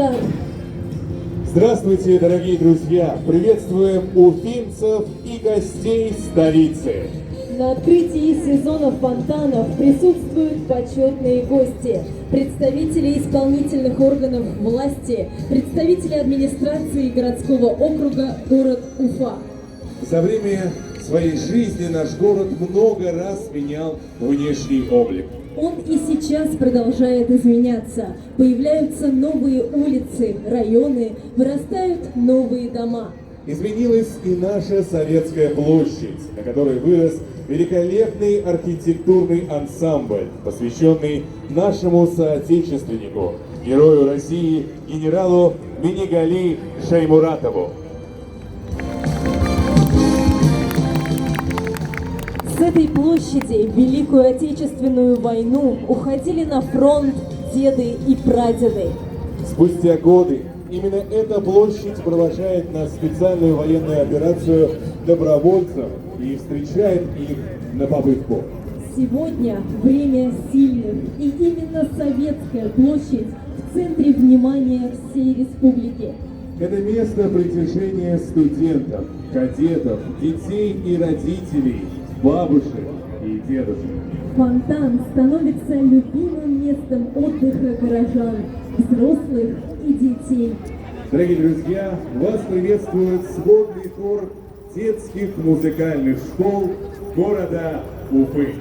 Краснодар. Здравствуйте, дорогие друзья! Приветствуем уфимцев и гостей столицы! На открытии сезона фонтанов присутствуют почетные гости, представители исполнительных органов власти, представители администрации городского округа город Уфа. За время своей жизни наш город много раз менял внешний облик. Он и сейчас продолжает изменяться. Появляются новые улицы, районы, вырастают новые дома. Изменилась и наша Советская площадь, на которой вырос великолепный архитектурный ансамбль, посвященный нашему соотечественнику, герою России, генералу Минигали Шаймуратову. С этой площади в Великую Отечественную войну уходили на фронт деды и прадеды. Спустя годы именно эта площадь провожает на специальную военную операцию добровольцев и встречает их на побывку. Сегодня время сильных, и именно Советская площадь в центре внимания всей республики. Это место притяжения студентов, кадетов, детей и родителей, бабушек и дедушек. Фонтан становится любимым местом отдыха горожан, взрослых и детей. Дорогие друзья, вас приветствует сводный хор детских музыкальных школ города Уфы.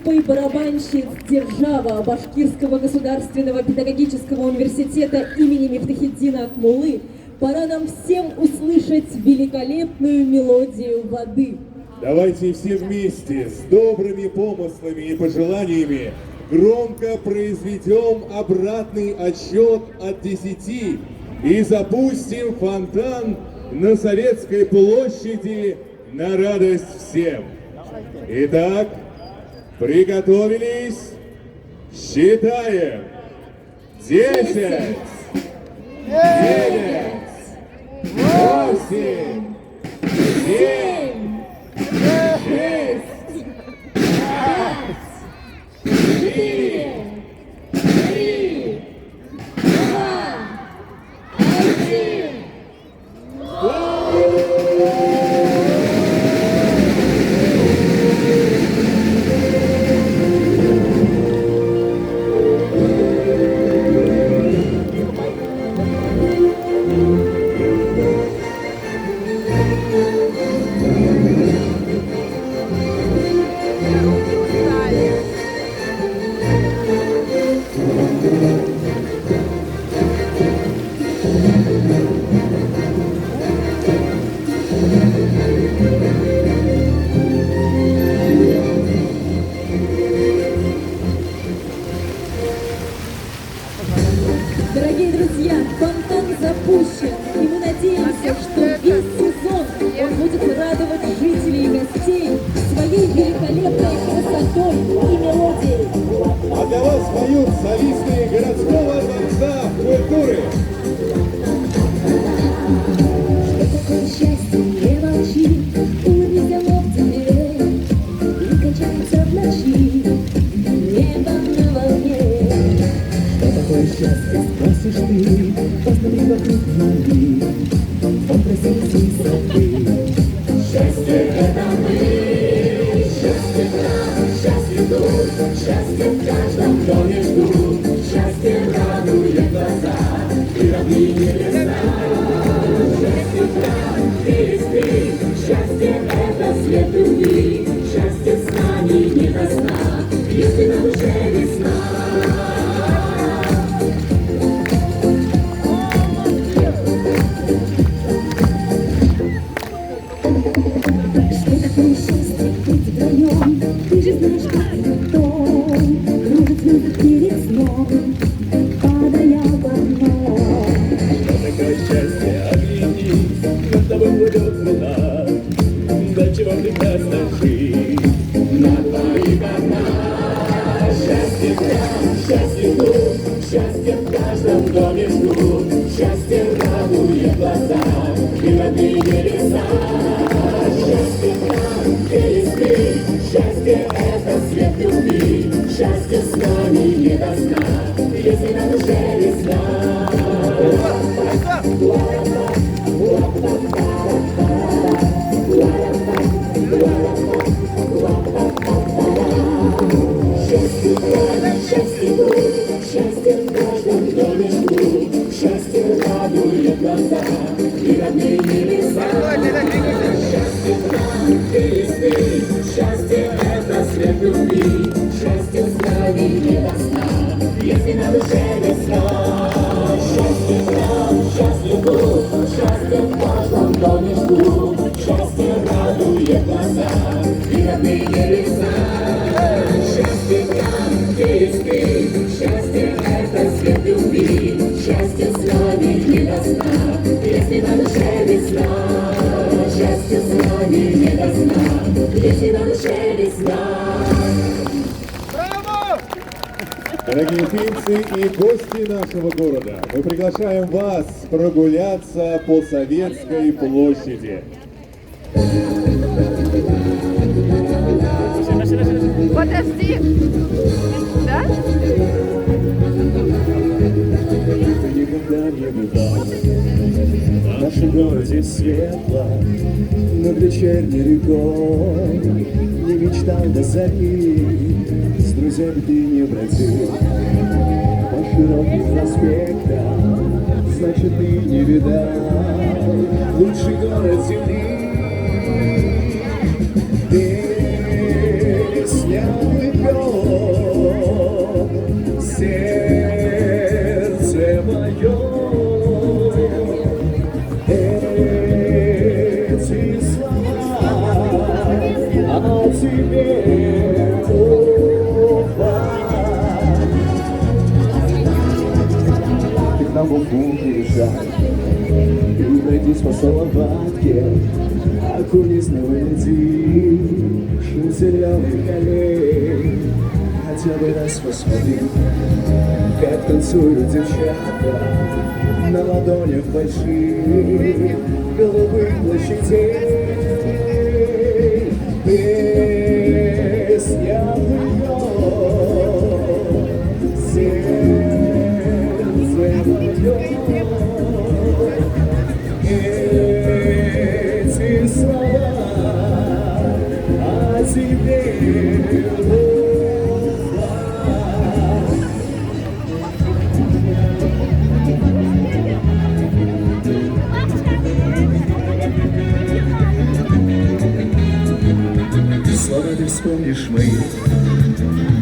группой барабанщиц «Держава» Башкирского государственного педагогического университета имени Мифтахетдина Акмуллы пора нам всем услышать великолепную мелодию воды. Давайте все вместе с добрыми помыслами и пожеланиями громко произведем обратный отсчет от 10 и запустим фонтан на Советской площади на радость всем. Итак, приготовились, считаем. 10, 9, 8, 7, 6, 5, 4, 3, 2, 1. Дорогие друзья, фонтан запущен, и мы надеемся, что весь сезон он будет радовать жителей и гостей своей великолепной красотой и мелодией. А для вас поют солисты городского дворца культуры. Что такое счастье, не молчи, улыбнись локтями, и качается в ночи небо на волне. Что такое счастье, спросишь ты, посмотри вокруг ноги, он красивый высоты. Счастье это мы, счастье там, счастье тут, счастье в каждом доме ждут, счастье радует глаза и родные небеса. Счастье там, где есть ты, счастье это свет любви, счастье с нами не до сна, если на душе весна. Что такое счастье, быть вдвоем, ты же знаешь, как никто, кружит звезды перед сном, падая в окно. Что такое счастье, оглянись, над тобой плывет луна, до чего прекрасно жить на твоих окнах. Счастье там, счастье тут, счастье в каждом доме ждут, счастье радует глаза и родные небеса. Счастье там, где есть ты, счастье это свет любви, счастье с нами не до сна, если на душе весна. Счастье там, счастье тут, счастье в каждом доме ждут, счастье радует глаза и родные небеса. Счастье там, где есть ты, счастье это свет любви, счастье с нами не до сна, если на душе весна. Счастье там, счастье тут, счастье в каждом доме ждут, счастье радует глаза и родные небеса. Счастье там, где есть ты, счастье это свет любви, счастье с нами не до сна, если на душе весна. Счастье с нами не до сна, если на душе весна. Дорогие уфимцы и гости нашего города, мы приглашаем вас прогуляться по Советской площади. Подожди. Да? Ты никогда не бывал в нашем городе светло, над вечерней рекой не мечтал до зари, с друзьями ты не бродил по широким проспектам, значит ты не видал лучший город земли. Песня плывет сердце мое. Эти слова о тебе ты к нам приезжай и пройдись по Салаватке, окунись на воде, зеленый колей. Хотя бы раз посмотри, как танцуют девчата на ладонях больших голубых площадей. Песня поет, сердце мое. Эти слова о тебе. Слова ты вспомнишь мои,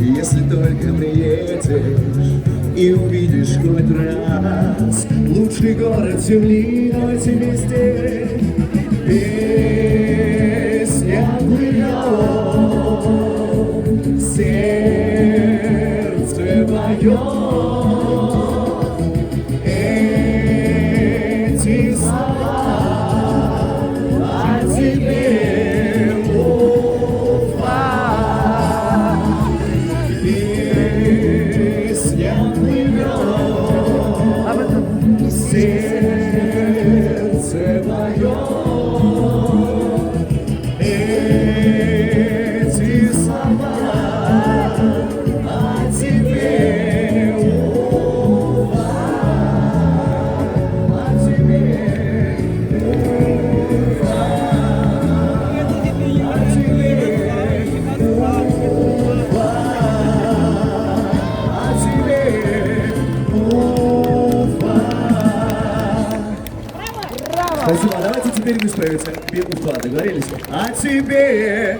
если только приедешь и увидишь хоть раз лучший город земли, но тебе здесь песня плывет, сердце мое. Эти слова о тебе. Сердце мое, эти слова о тебе, о тебе, спасибо, давайте теперь вы споете Уфа, договорились? А тебе!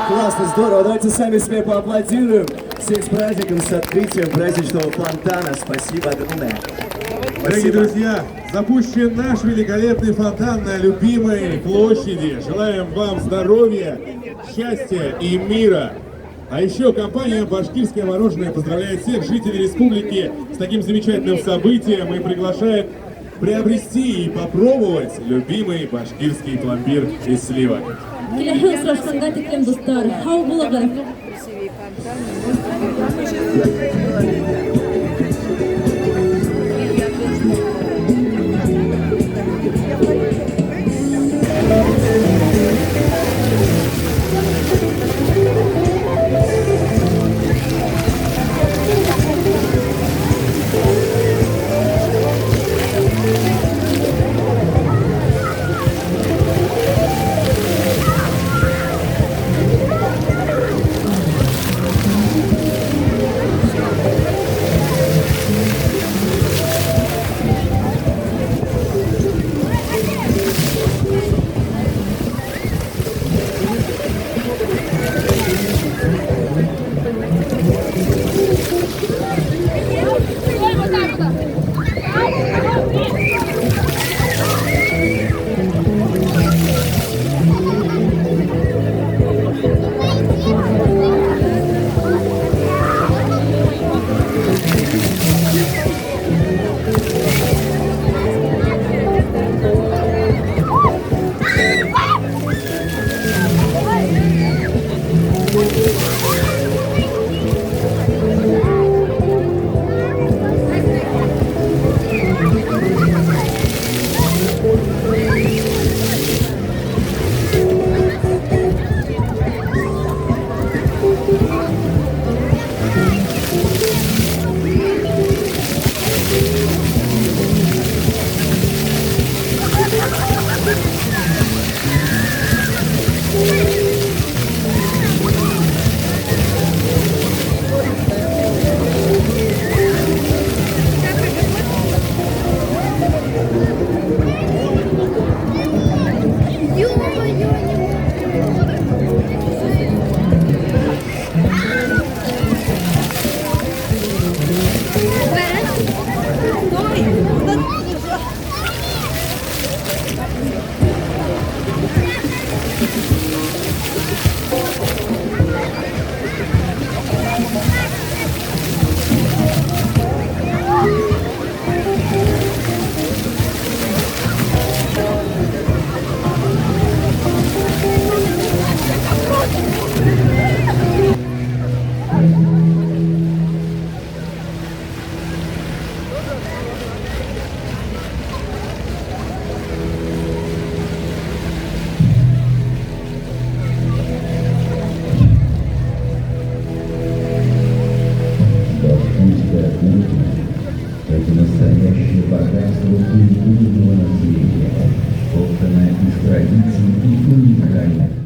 Классно, здорово, давайте сами себе поаплодируем. Всех с праздником, с открытием праздничного фонтана. Спасибо огромное. Дорогие друзья, запущен наш великолепный фонтан на любимой площади. Желаем вам здоровья, счастья и мира. А еще компания «Башкирское мороженое» поздравляет всех жителей республики с таким замечательным событием и приглашает приобрести и попробовать любимый башкирский пломбир из сливок. Келесі сұрашқанға теклем достар, хау болыңдар. богатство культурного наследия, сотканное из традиций и уникальных